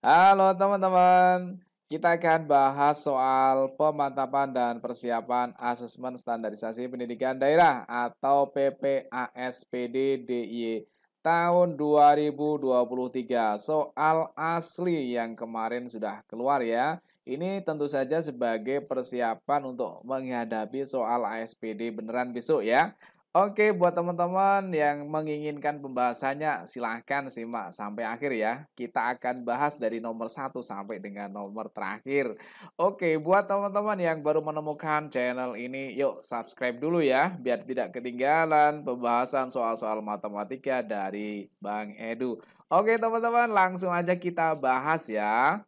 Halo teman-teman, kita akan bahas soal pemantapan dan persiapan asesmen standarisasi pendidikan daerah atau PPASPD DIY tahun 2023. Soal asli yang kemarin sudah keluar ya. Ini tentu saja sebagai persiapan untuk menghadapi soal ASPD beneran besok ya. Oke, buat teman-teman yang menginginkan pembahasannya, silahkan simak sampai akhir ya. Kita akan bahas dari nomor satu sampai dengan nomor terakhir. Oke, buat teman-teman yang baru menemukan channel ini, yuk subscribe dulu ya, biar tidak ketinggalan pembahasan soal-soal matematika dari Bang Edu. Oke, teman-teman, langsung aja kita bahas ya.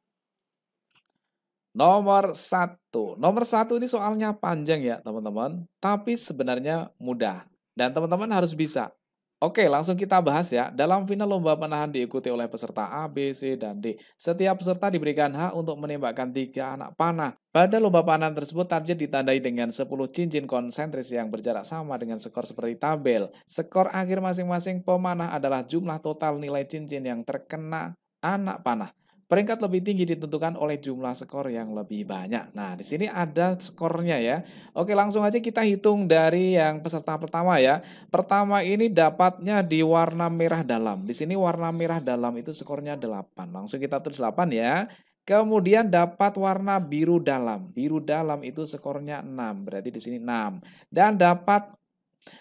Nomor satu ini soalnya panjang ya teman-teman, tapi sebenarnya mudah. Dan teman-teman harus bisa. Oke, langsung kita bahas ya. Dalam final lomba panahan diikuti oleh peserta A, B, C, dan D. Setiap peserta diberikan hak untuk menembakkan 3 anak panah. Pada lomba panahan tersebut, target ditandai dengan 10 cincin konsentris yang berjarak sama dengan skor seperti tabel. Skor akhir masing-masing pemanah adalah jumlah total nilai cincin yang terkena anak panah. Peringkat lebih tinggi ditentukan oleh jumlah skor yang lebih banyak. Nah, di sini ada skornya ya. Oke, langsung aja kita hitung dari yang peserta pertama ya. Pertama ini dapatnya di warna merah dalam. Di sini warna merah dalam itu skornya 8. Langsung kita tulis 8 ya. Kemudian dapat warna biru dalam. Biru dalam itu skornya 6. Berarti di sini 6.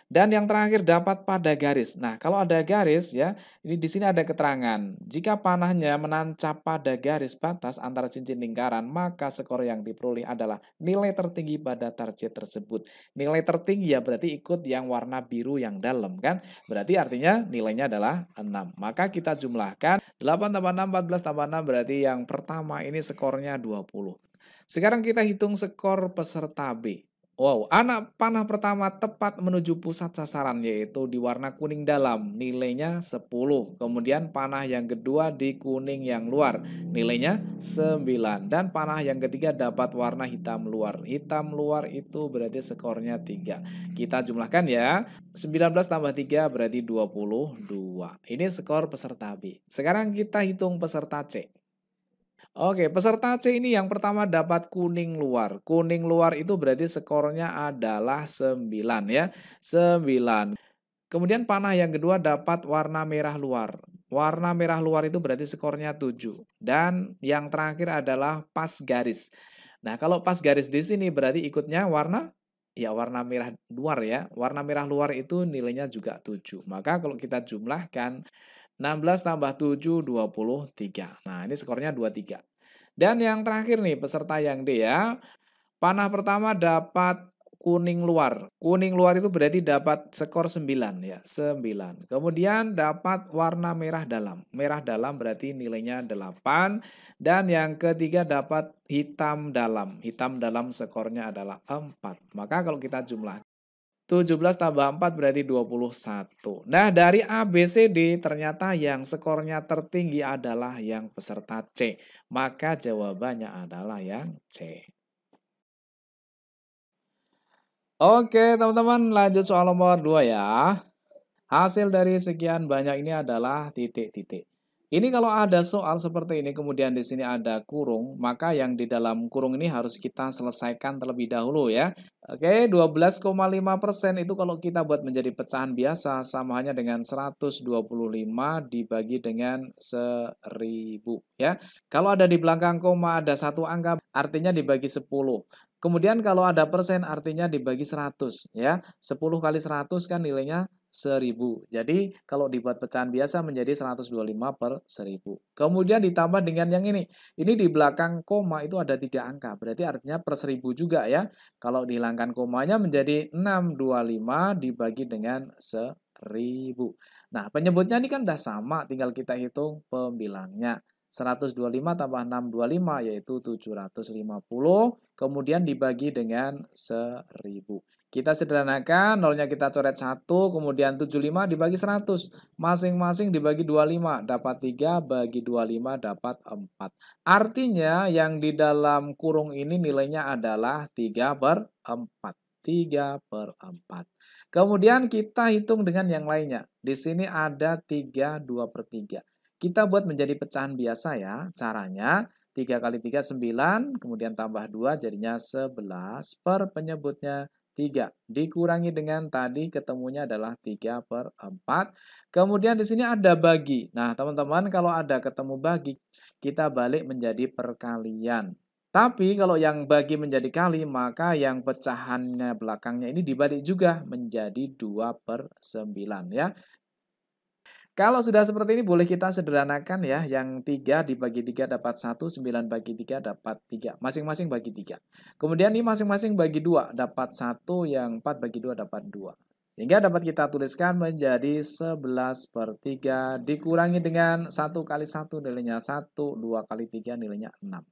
Dan yang terakhir dapat pada garis. Nah, kalau ada garis ya, ini di sini ada keterangan. Jika panahnya menancap pada garis batas antara cincin lingkaran, maka skor yang diperoleh adalah nilai tertinggi pada target tersebut. Nilai tertinggi ya berarti ikut yang warna biru yang dalam kan? Berarti artinya nilainya adalah 6. Maka kita jumlahkan 8 tambah 6, 14 tambah 6 berarti yang pertama ini skornya 20. Sekarang kita hitung skor peserta B. Wow, anak panah pertama tepat menuju pusat sasaran yaitu di warna kuning dalam, nilainya 10. Kemudian panah yang kedua di kuning yang luar, nilainya 9. Dan panah yang ketiga dapat warna hitam luar. Hitam luar itu berarti skornya 3. Kita jumlahkan ya. 19 tambah 3 berarti 22. Ini skor peserta B. Sekarang kita hitung peserta C. Oke, peserta C ini yang pertama dapat kuning luar. Kuning luar itu berarti skornya adalah 9 ya. 9. Kemudian panah yang kedua dapat warna merah luar. Warna merah luar itu berarti skornya 7. Dan yang terakhir adalah pas garis. Nah, kalau pas garis di sini berarti ikutnya warna ya warna merah luar ya. Warna merah luar itu nilainya juga 7. Maka kalau kita jumlahkan 16 tambah 7, 23. Nah, ini skornya 23. Dan yang terakhir nih, peserta yang D ya. Panah pertama dapat kuning luar. Kuning luar itu berarti dapat skor 9 ya, 9. Kemudian dapat warna merah dalam. Merah dalam berarti nilainya 8. Dan yang ketiga dapat hitam dalam. Hitam dalam skornya adalah 4. Maka kalau kita jumlah 17 tambah 4 berarti 21. Nah, dari A, B, C, D ternyata yang skornya tertinggi adalah yang peserta C. Maka jawabannya adalah yang C. Oke, teman-teman lanjut soal nomor 2 ya. Hasil dari sekian banyak ini adalah titik-titik. Ini kalau ada soal seperti ini kemudian di sini ada kurung, maka yang di dalam kurung ini harus kita selesaikan terlebih dahulu ya. Oke, 12,5% itu kalau kita buat menjadi pecahan biasa sama hanya dengan 125 dibagi dengan 1000 ya. Kalau ada di belakang koma ada satu angka artinya dibagi 10. Kemudian kalau ada persen artinya dibagi 100 ya. 10 kali 100 kan nilainya 1000. Jadi kalau dibuat pecahan biasa menjadi 125 per 1000. Kemudian ditambah dengan yang ini. Ini di belakang koma itu ada 3 angka. Berarti artinya per 1000 juga ya. Kalau dihilangkan komanya menjadi 625 dibagi dengan 1000. Nah, penyebutnya ini kan udah sama. Tinggal kita hitung pembilangnya. 125 tambah 625 yaitu 750. Kemudian dibagi dengan 1000. Kita sederhanakan, nolnya kita coret 1, kemudian 75 dibagi 100. Masing-masing dibagi 25, dapat 3, bagi 25 dapat 4. Artinya yang di dalam kurung ini nilainya adalah 3 per 4. 3 per 4. Kemudian kita hitung dengan yang lainnya. Di sini ada 3, 2 per 3. Kita buat menjadi pecahan biasa ya. Caranya 3 kali 3 9, kemudian tambah 2 jadinya 11 per penyebutnya 3. Dikurangi dengan tadi ketemunya adalah 3/4. Kemudian di sini ada bagi. Nah, teman-teman kalau ada ketemu bagi, kita balik menjadi perkalian. Tapi kalau yang bagi menjadi kali, maka yang pecahannya belakangnya ini dibalik juga menjadi 2/9 ya. Kalau sudah seperti ini boleh kita sederhanakan ya. Yang 3 dibagi 3 dapat 1, 9 bagi 3 dapat 3. Masing-masing bagi 3. Kemudian ini masing-masing bagi 2 dapat 1, yang 4 bagi 2 dapat 2. Sehingga dapat kita tuliskan menjadi 11/3 dikurangi dengan 1 kali 1 nilainya 1, 2 kali 3 nilainya 6.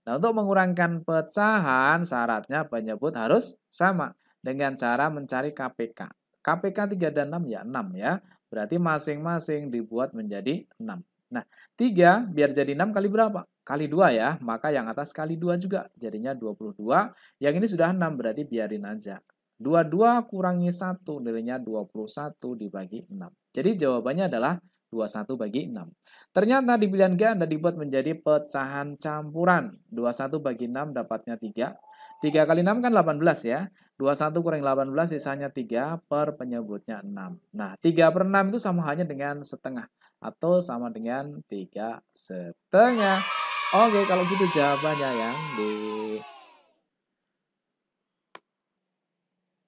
Nah, untuk mengurangkan pecahan syaratnya penyebut harus sama dengan cara mencari KPK. KPK 3 dan 6 ya 6 ya. Berarti masing-masing dibuat menjadi 6. Nah, 3 biar jadi 6 kali berapa? Kali 2 ya. Maka yang atas kali 2 juga. Jadinya 22. Yang ini sudah 6 berarti biarin aja. 22 kurangi 1 nilainya 21 dibagi 6. Jadi jawabannya adalah 21 bagi 6. Ternyata di pilihan G Anda dibuat menjadi pecahan campuran. 21 bagi 6 dapatnya 3. 3 kali 6 kan 18 ya. 21 kurangi 18 sisanya 3 per penyebutnya 6. Nah, 3/6 itu sama halnya dengan setengah. Atau sama dengan 3/2. Oke, kalau gitu jawabannya yang D.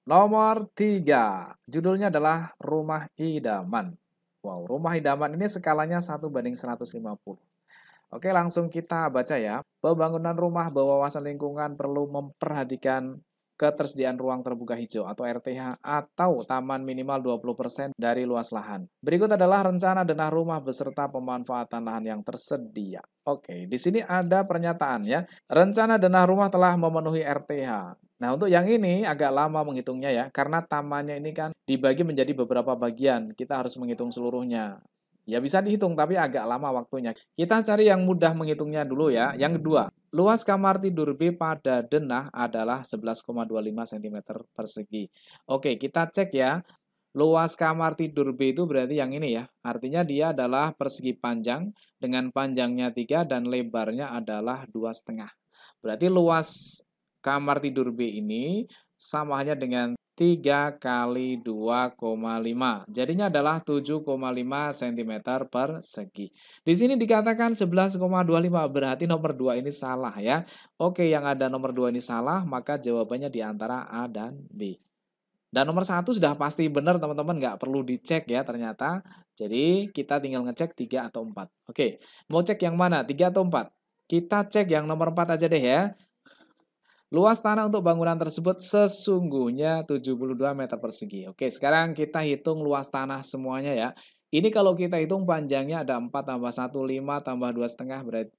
Nomor 3. Judulnya adalah Rumah Idaman. Wow, Rumah Idaman ini skalanya 1/150. Oke, langsung kita baca ya. Pembangunan rumah berwawasan lingkungan perlu memperhatikan ketersediaan ruang terbuka hijau atau RTH atau taman minimal 20% dari luas lahan. Berikut adalah rencana denah rumah beserta pemanfaatan lahan yang tersedia. Oke, di sini ada pernyataan ya. Rencana denah rumah telah memenuhi RTH. Nah, untuk yang ini agak lama menghitungnya ya, karena tamannya ini kan dibagi menjadi beberapa bagian. Kita harus menghitung seluruhnya. Ya bisa dihitung, tapi agak lama waktunya. Kita cari yang mudah menghitungnya dulu ya. Yang kedua, luas kamar tidur B pada denah adalah 11,25 cm persegi. Oke, kita cek ya. Luas kamar tidur B itu berarti yang ini ya. Artinya dia adalah persegi panjang dengan panjangnya 3 dan lebarnya adalah 2,5. Berarti luas kamar tidur B ini sama halnya dengan 3 kali 2,5. Jadinya adalah 7,5 cm persegi. Di sini dikatakan 11,25, berarti nomor 2 ini salah ya. Oke, yang ada nomor 2 ini salah, maka jawabannya di antara A dan B. Dan nomor 1 sudah pasti benar teman-teman, nggak perlu dicek ya ternyata. Jadi kita tinggal ngecek 3 atau 4. Oke, mau cek yang mana? 3 atau 4? Kita cek yang nomor 4 aja deh ya. Luas tanah untuk bangunan tersebut sesungguhnya 72 meter persegi. Oke, sekarang kita hitung luas tanah semuanya ya. Ini kalau kita hitung panjangnya ada 4 tambah 1, 5 tambah 2,5 berarti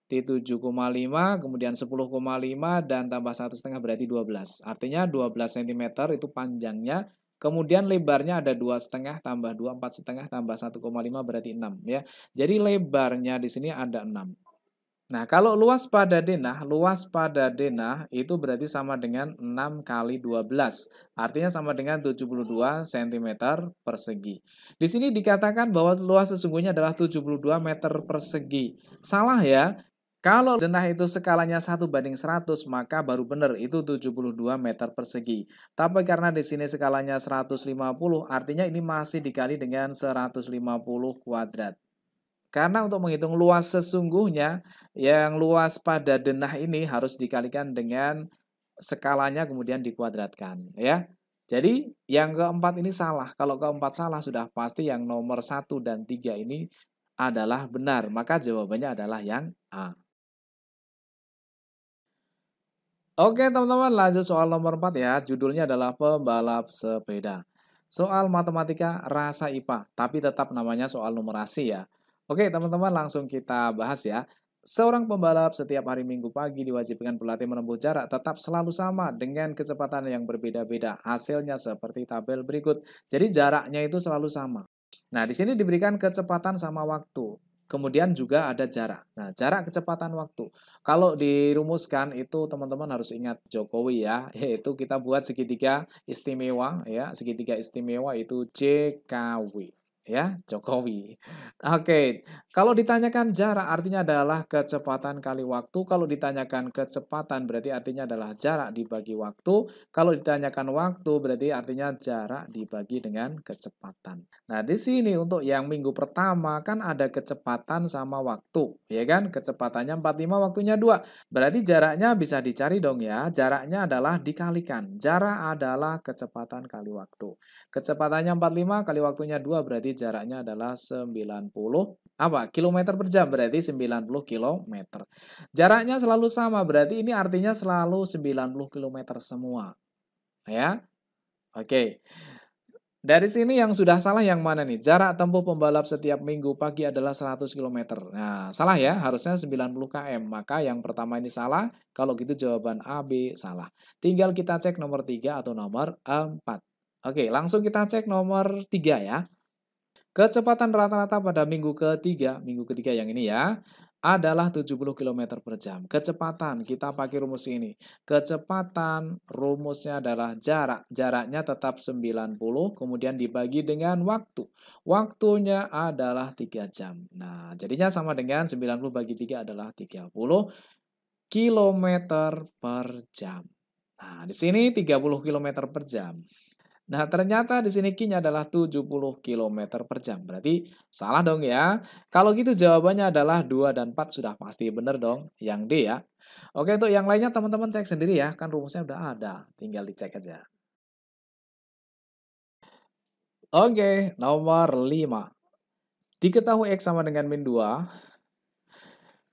7,5, kemudian 10,5 dan tambah 1,5 berarti 12. Artinya 12 cm itu panjangnya. Kemudian lebarnya ada 2,5 tambah 2, 4,5 tambah 1,5 berarti 6 ya. Jadi lebarnya di sini ada 6. Nah, kalau luas pada denah itu berarti sama dengan 6 kali 12. Artinya sama dengan 72 cm persegi. Di sini dikatakan bahwa luas sesungguhnya adalah 72 meter persegi. Salah ya. Kalau denah itu skalanya 1/100, maka baru benar itu 72 meter persegi. Tapi karena di sini skalanya 150, artinya ini masih dikali dengan 150 kuadrat. Karena untuk menghitung luas sesungguhnya, yang luas pada denah ini harus dikalikan dengan skalanya kemudian dikuadratkan, ya. Jadi yang keempat ini salah. Kalau keempat salah sudah pasti yang nomor 1 dan 3 ini adalah benar. Maka jawabannya adalah yang A. Oke teman-teman, lanjut soal nomor 4 ya. Judulnya adalah pembalap sepeda. Soal matematika rasa IPA, tapi tetap namanya soal numerasi ya. Oke teman-teman, langsung kita bahas ya. Seorang pembalap setiap hari Minggu pagi diwajibkan berlatih menempuh jarak tetap selalu sama dengan kecepatan yang berbeda-beda. Hasilnya seperti tabel berikut. Jadi jaraknya itu selalu sama. Nah, di sini diberikan kecepatan sama waktu. Kemudian juga ada jarak. Nah, jarak kecepatan waktu. Kalau dirumuskan itu teman-teman harus ingat Jokowi ya, yaitu kita buat segitiga istimewa ya. Segitiga istimewa itu JKW. Ya, Jokowi. Oke, kalau ditanyakan jarak artinya adalah kecepatan kali waktu. Kalau ditanyakan kecepatan berarti artinya adalah jarak dibagi waktu. Kalau ditanyakan waktu berarti artinya jarak dibagi dengan kecepatan. Nah, di sini untuk yang minggu pertama kan ada kecepatan sama waktu, ya kan? Kecepatannya 45, waktunya 2. Berarti jaraknya bisa dicari dong ya. Jaraknya adalah dikalikan. Jarak adalah kecepatan kali waktu. Kecepatannya 45 kali waktunya 2 berarti jaraknya adalah 90 kilometer per jam, berarti 90 kilometer. Jaraknya selalu sama berarti ini artinya selalu 90 kilometer semua. Ya. Oke. Dari sini yang sudah salah yang mana nih? Jarak tempuh pembalap setiap minggu pagi adalah 100 kilometer. Nah, salah ya, harusnya 90 km. Maka yang pertama ini salah, kalau gitu jawaban A, B salah. Tinggal kita cek nomor 3 atau nomor 4. Oke, langsung kita cek nomor 3 ya. Kecepatan rata-rata pada minggu ketiga yang ini ya, adalah 70 kilometer per jam. Kecepatan, kita pakai rumus ini. Kecepatan, rumusnya adalah jarak. Jaraknya tetap 90, kemudian dibagi dengan waktu. Waktunya adalah 3 jam. Nah, jadinya sama dengan 90 bagi 3 adalah 30 kilometer per jam. Nah, di sini 30 kilometer per jam. Nah, ternyata di sini Q-nya adalah 70 kilometer per jam. Berarti salah dong ya. Kalau gitu jawabannya adalah 2 dan 4 sudah pasti benar dong. Yang D ya. Oke, untuk yang lainnya teman-teman cek sendiri ya. Kan rumusnya udah ada. Tinggal dicek aja. Oke, nomor 5. Diketahui X sama dengan min 2.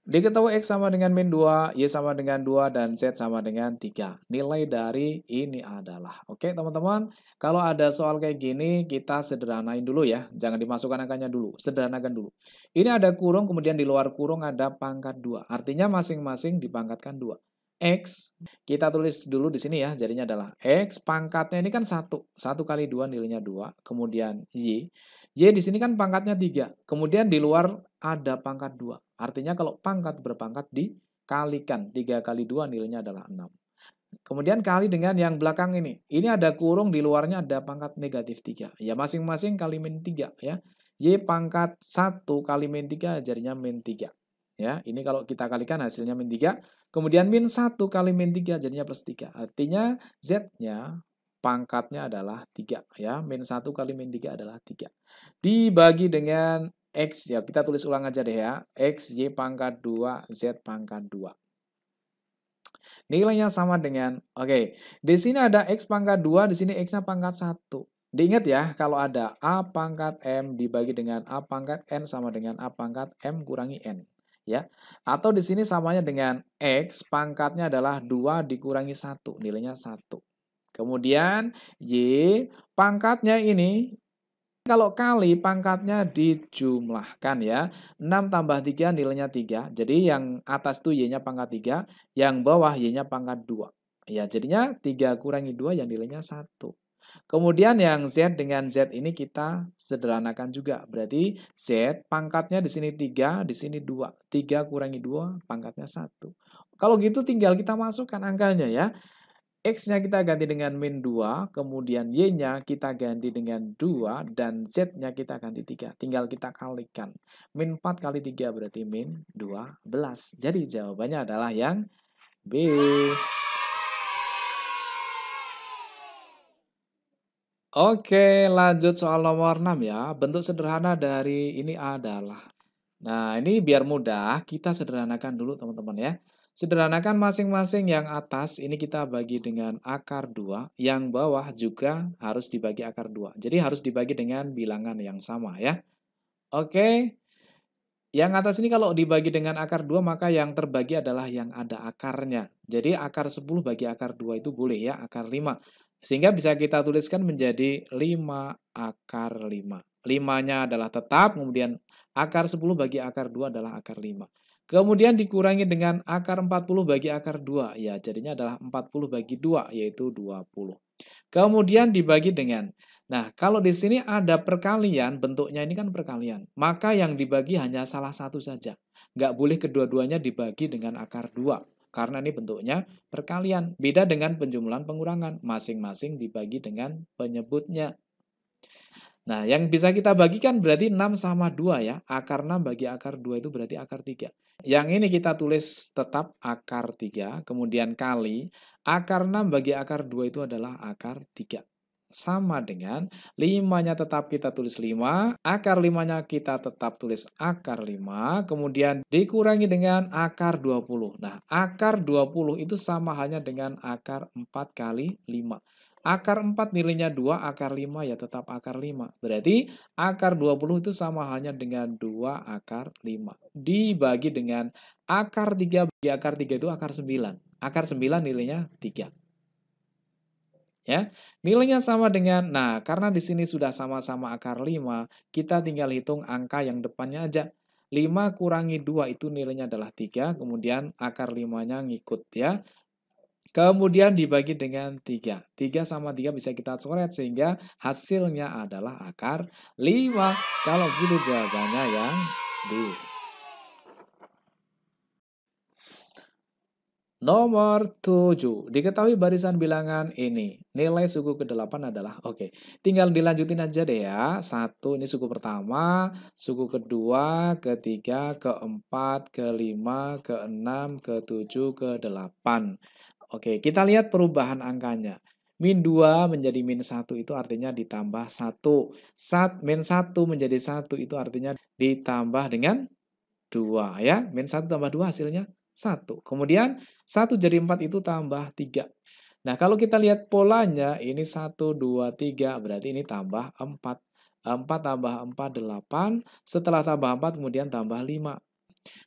Diketahui X sama dengan min 2, Y sama dengan 2, dan Z sama dengan 3. Nilai dari ini adalah. Oke teman-teman, kalau ada soal kayak gini, kita sederhanain dulu ya. Jangan dimasukkan angkanya dulu, sederhanakan dulu. Ini ada kurung, kemudian di luar kurung ada pangkat 2. Artinya masing-masing dipangkatkan 2. X, kita tulis dulu di sini ya, jadinya adalah X, pangkatnya ini kan 1. 1 kali 2 nilainya 2. Kemudian Y. Y di sini kan pangkatnya 3. Kemudian di luar ada pangkat 2. Artinya kalau pangkat berpangkat dikalikan. 3 kali 2 nilainya adalah 6. Kemudian kali dengan yang belakang ini. Ini ada kurung, di luarnya ada pangkat negatif 3. Ya masing-masing kali min 3 ya. Y pangkat 1 kali min 3 jadinya min 3. Ya, ini kalau kita kalikan hasilnya min 3. Kemudian min 1 kali min 3 jadinya plus 3. Artinya Z-nya pangkatnya adalah 3 ya. Min 1 kali min 3 adalah 3. Dibagi dengan X ya, kita tulis ulang aja deh ya. X, Y pangkat 2, Z pangkat 2. Nilainya sama dengan, oke, di sini ada X pangkat 2, di sini X-nya pangkat 1. Diingat ya, kalau ada A pangkat M dibagi dengan A pangkat N sama dengan A pangkat M kurangi N. Ya, atau di sini samanya dengan X pangkatnya adalah 2 dikurangi 1, nilainya 1. Kemudian Y pangkatnya ini, kalau kali pangkatnya dijumlahkan ya. 6 tambah 3 nilainya 3. Jadi yang atas itu Y-nya pangkat 3, yang bawah Y-nya pangkat 2. Ya, jadinya 3 kurangi 2 yang nilainya 1. Kemudian yang Z dengan Z ini kita sederhanakan juga. Berarti Z pangkatnya di sini 3, di sini 2. 3 kurangi 2 pangkatnya 1. Kalau gitu tinggal kita masukkan angkanya ya. X-nya kita ganti dengan min 2, kemudian Y-nya kita ganti dengan 2, dan Z-nya kita ganti 3. Tinggal kita kalikan. Min 4 kali 3 berarti min 12. Jadi jawabannya adalah yang B. Oke, lanjut soal nomor 6 ya. Bentuk sederhana dari ini adalah. Nah, ini biar mudah, kita sederhanakan dulu teman-teman ya. Sederhanakan masing-masing yang atas, ini kita bagi dengan akar 2, yang bawah juga harus dibagi akar 2. Jadi harus dibagi dengan bilangan yang sama ya. Oke, yang atas ini kalau dibagi dengan akar 2, maka yang terbagi adalah yang ada akarnya. Jadi akar 10 bagi akar 2 itu boleh ya, akar 5. Sehingga bisa kita tuliskan menjadi 5 akar 5. 5-nya adalah tetap, kemudian akar 10 bagi akar 2 adalah akar 5. Kemudian dikurangi dengan akar 40 bagi akar 2. Ya, jadinya adalah 40 bagi 2, yaitu 20. Kemudian dibagi dengan, nah kalau di sini ada perkalian, bentuknya ini kan perkalian, maka yang dibagi hanya salah satu saja. Nggak boleh kedua-duanya dibagi dengan akar 2, karena ini bentuknya perkalian. Beda dengan penjumlahan pengurangan, masing-masing dibagi dengan penyebutnya. Nah, yang bisa kita bagikan berarti 6 sama 2 ya. Akar 6 bagi akar 2 itu berarti akar 3. Yang ini kita tulis tetap akar 3, kemudian kali akar 6 bagi akar 2 itu adalah akar 3. Sama dengan 5-nya tetap kita tulis 5, akar 5-nya kita tetap tulis akar 5, kemudian dikurangi dengan akar 20. Nah, akar 20 itu sama halnya dengan akar 4 kali 5. Akar 4 nilainya 2, akar 5 ya tetap akar 5. Berarti akar 20 itu sama halnya dengan 2 akar 5. Dibagi dengan akar 3 bagi akar 3 itu akar 9. Akar 9 nilainya 3. Ya, nilainya sama dengan, nah karena di sini sudah sama-sama akar 5, kita tinggal hitung angka yang depannya aja. 5 kurangi 2 itu nilainya adalah 3, kemudian akar 5-nya ngikut ya. Kemudian dibagi dengan 3. 3 sama 3 bisa kita coret sehingga hasilnya adalah akar 5. Kalau gitu jawabannya yang D. Nomor 7. Diketahui barisan bilangan ini. Nilai suku ke-8 adalah, oke. Tinggal dilanjutin aja deh ya. 1 ini suku pertama, suku kedua, ketiga, keempat, kelima, keenam, ketujuh, ke-8. Oke, kita lihat perubahan angkanya. Min 2 menjadi min 1 itu artinya ditambah 1. Min 1 menjadi 1 itu artinya ditambah dengan 2 ya. Min 1 tambah 2 hasilnya 1. Kemudian 1 jadi 4 itu tambah 3. Nah, kalau kita lihat polanya ini 1, 2, 3 berarti ini tambah 4. 4 tambah 4, 8. Setelah tambah 4 kemudian tambah 5.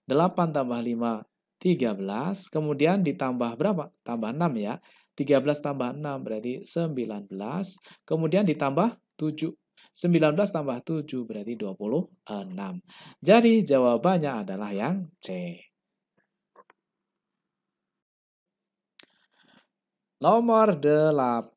8 tambah 5, 13. Kemudian ditambah berapa? Tambah 6 ya. 13 tambah 6 berarti 19. Kemudian ditambah 7. 19 tambah 7 berarti 26. Jadi jawabannya adalah yang C. Nomor 8.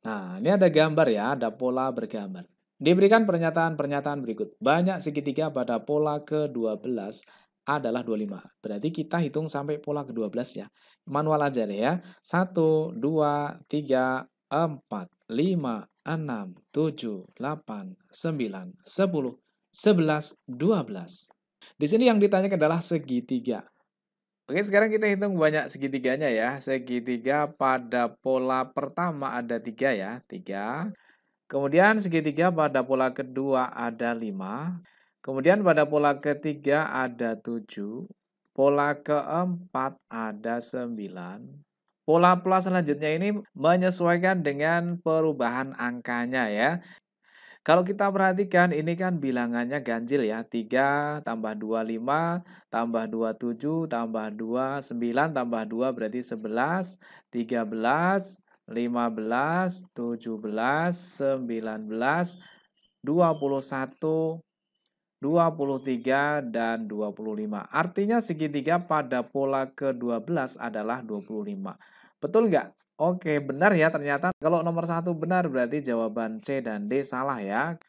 Nah, ini ada gambar ya, ada pola bergambar. Diberikan pernyataan-pernyataan berikut. Banyak segitiga pada pola ke-12 adalah 25. Berarti kita hitung sampai pola ke-12 ya. Manual aja deh ya. 1, 2, 3, 4, 5, 6, 7, 8, 9, 10, 11, 12. Di sini yang ditanyakan adalah segitiga. Oke, sekarang kita hitung banyak segitiganya ya. Segitiga pada pola pertama ada 3 ya, 3. Kemudian segitiga pada pola kedua ada 5. Kemudian pada pola ketiga ada 7. Pola keempat ada 9. Pola-pola selanjutnya ini menyesuaikan dengan perubahan angkanya ya. Kalau kita perhatikan ini kan bilangannya ganjil ya. 3 tambah 2 5, tambah 2 7, tambah 2 9, tambah 2 berarti 11, 13, 15, 17, 19, 21, 23, dan 25. Artinya segitiga pada pola ke-12 adalah 25. Betul nggak? Oke, benar ya ternyata. Kalau nomor 1 benar berarti jawaban C dan D salah ya.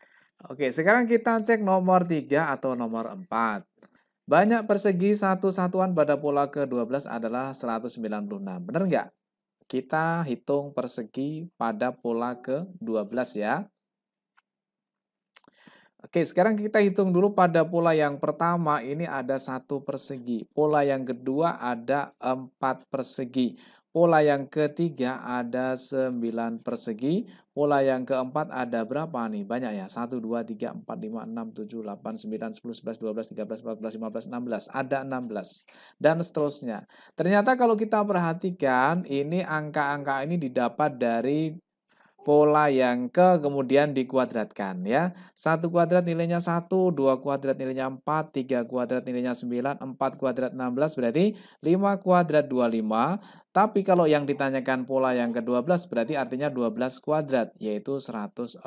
Oke, sekarang kita cek nomor 3 atau nomor 4. Banyak persegi satu satuan pada pola ke-12 adalah 196. Benar nggak? Kita hitung persegi pada pola ke-12 ya. Oke, sekarang kita hitung dulu pada pola yang pertama ini ada 1 persegi. Pola yang kedua ada 4 persegi. Pola yang ketiga ada 9 persegi. Pola yang keempat ada berapa nih? Banyak ya. 1, 2, 3, 4, 5, 6, 7, 8, 9, 10, 11, 12, 13, 14, 15, 16. Ada 16. Dan seterusnya. Ternyata kalau kita perhatikan ini angka-angka ini didapat dari pola yang kemudian dikuadratkan ya. 1 kuadrat nilainya 1, 2 kuadrat nilainya 4, 3 kuadrat nilainya 9, 4 kuadrat 16 berarti 5 kuadrat 25. Tapi kalau yang ditanyakan pola yang ke-12 berarti artinya 12 kuadrat yaitu 144.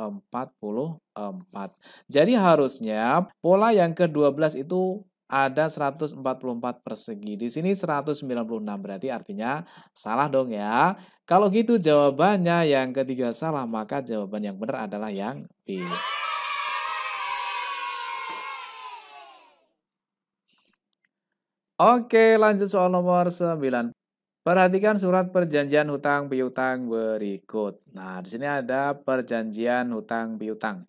Jadi harusnya pola yang ke-12 itu ada 144 persegi. Di sini 196 berarti artinya salah dong ya. Kalau gitu jawabannya yang ketiga salah, maka jawaban yang benar adalah yang B. Oke, lanjut soal nomor 9. Perhatikan surat perjanjian hutang piutang berikut. Nah, di sini ada perjanjian hutang piutang.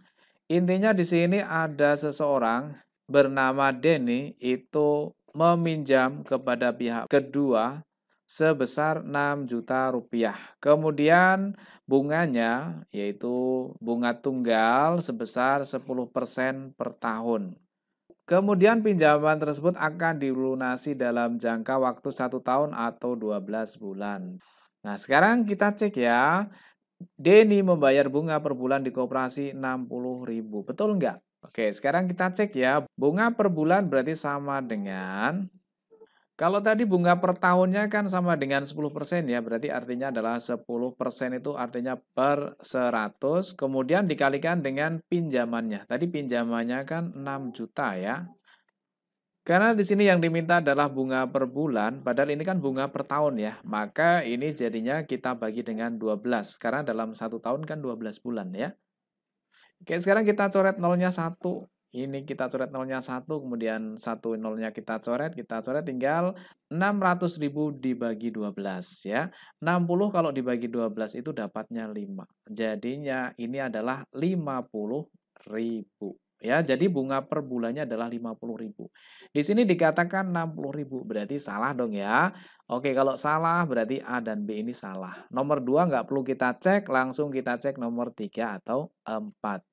Intinya di sini ada seseorang bernama Denny itu meminjam kepada pihak kedua sebesar 6 juta rupiah. Kemudian bunganya yaitu bunga tunggal sebesar 10% per tahun. Kemudian pinjaman tersebut akan dilunasi dalam jangka waktu 1 tahun atau 12 bulan. Nah, sekarang kita cek ya. Denny membayar bunga per bulan di koperasi 60.000. Betul nggak? Oke, sekarang kita cek ya. Bunga per bulan berarti sama dengan, kalau tadi bunga per tahunnya kan sama dengan 10% ya, berarti artinya adalah 10% itu artinya per 100, kemudian dikalikan dengan pinjamannya. Tadi pinjamannya kan 6 juta ya. Karena di sini yang diminta adalah bunga per bulan, padahal ini kan bunga per tahun ya. Maka ini jadinya kita bagi dengan 12, karena dalam 1 tahun kan 12 bulan ya. Oke, sekarang kita coret nolnya 1. Ini kita coret nolnya 1, kemudian 1 nolnya kita coret tinggal 600.000 dibagi 12 ya. 60 kalau dibagi 12 itu dapatnya 5. Jadinya ini adalah 50.000. Ya, jadi bunga per bulannya adalah 50.000. Di sini dikatakan 60.000, berarti salah dong ya. Oke, kalau salah berarti A dan B ini salah. Nomor 2 nggak perlu kita cek, langsung kita cek nomor 3 atau 4.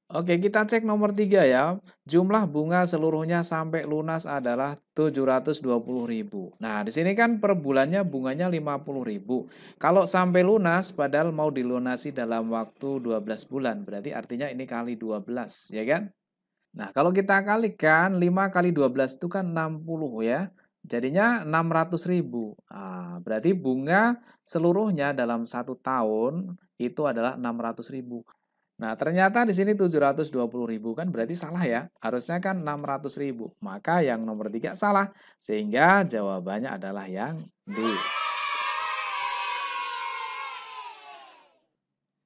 Oke, kita cek nomor 3 ya. Jumlah bunga seluruhnya sampai lunas adalah 720.000. Nah, di sini kan per bulannya bunganya 50.000. Kalau sampai lunas, padahal mau dilunasi dalam waktu 12 bulan. Berarti artinya ini kali 12, ya kan? Nah, kalau kita kalikan 5 kali 12 itu kan 60 ya. Jadinya 600.000. Berarti bunga seluruhnya dalam 1 tahun itu adalah 600.000. Nah, ternyata di sini 720.000 kan berarti salah ya. Harusnya kan 600.000. Maka yang nomor 3 salah. Sehingga jawabannya adalah yang D.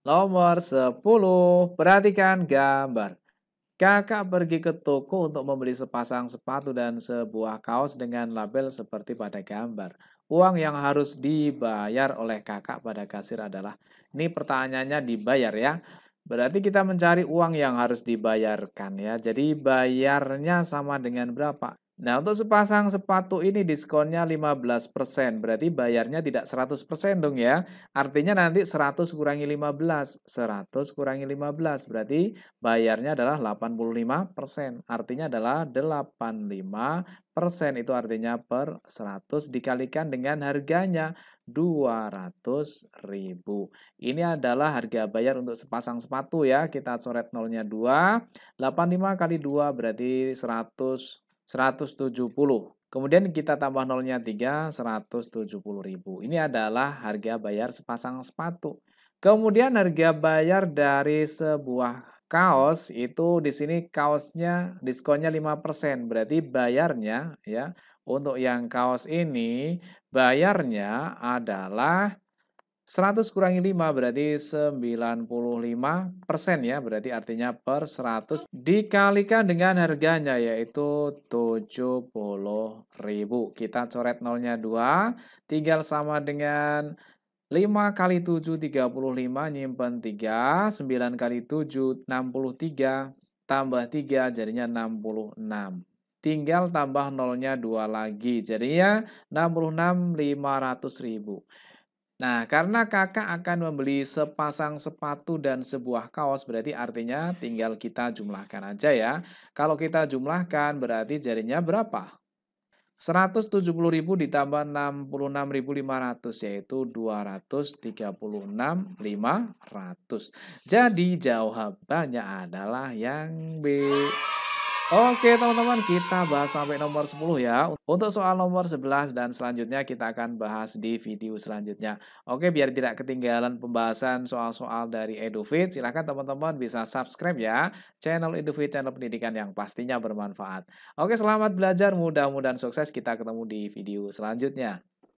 Nomor 10. Perhatikan gambar. Kakak pergi ke toko untuk membeli sepasang sepatu dan sebuah kaos dengan label seperti pada gambar. Uang yang harus dibayar oleh kakak pada kasir adalah, ini pertanyaannya dibayar ya. Berarti kita mencari uang yang harus dibayarkan ya. Jadi bayarnya sama dengan berapa? Nah, untuk sepasang sepatu ini diskonnya 15%. Berarti bayarnya tidak 100% dong ya. Artinya nanti 100 kurangi 15. 100 kurangi 15. Berarti bayarnya adalah 85%. Artinya adalah 85%. Itu artinya per 100 dikalikan dengan harganya 200.000. Ini adalah harga bayar untuk sepasang sepatu ya. Kita coret nolnya 2. 85 kali 2 berarti 170. Kemudian kita tambah nolnya 3, 170.000. Ini adalah harga bayar sepasang sepatu. Kemudian harga bayar dari sebuah kaos itu di sini kaosnya diskonnya 5%. Berarti bayarnya ya untuk yang kaos ini bayarnya adalah 100 kurangi 5 berarti 95% ya. Berarti artinya per 100 dikalikan dengan harganya yaitu 70.000. Kita coret nolnya 2. Tinggal sama dengan 5 kali 7 35, nyimpen 3. 9 kali 7 63. Tambah 3 jadinya 66. Tinggal tambah nolnya 2 lagi. Jadinya 66 500.000. Nah, karena kakak akan membeli sepasang sepatu dan sebuah kaos, berarti artinya tinggal kita jumlahkan aja ya. Kalau kita jumlahkan berarti jadinya berapa? 170.000 ditambah 66.500 yaitu 236.500. Jadi jawabannya adalah yang B. Oke teman-teman, kita bahas sampai nomor 10 ya. Untuk soal nomor 11 dan selanjutnya kita akan bahas di video selanjutnya. Oke, biar tidak ketinggalan pembahasan soal-soal dari EduFit, silahkan teman-teman bisa subscribe ya channel EduFit, channel pendidikan yang pastinya bermanfaat. Oke, selamat belajar, mudah-mudahan sukses. Kita ketemu di video selanjutnya.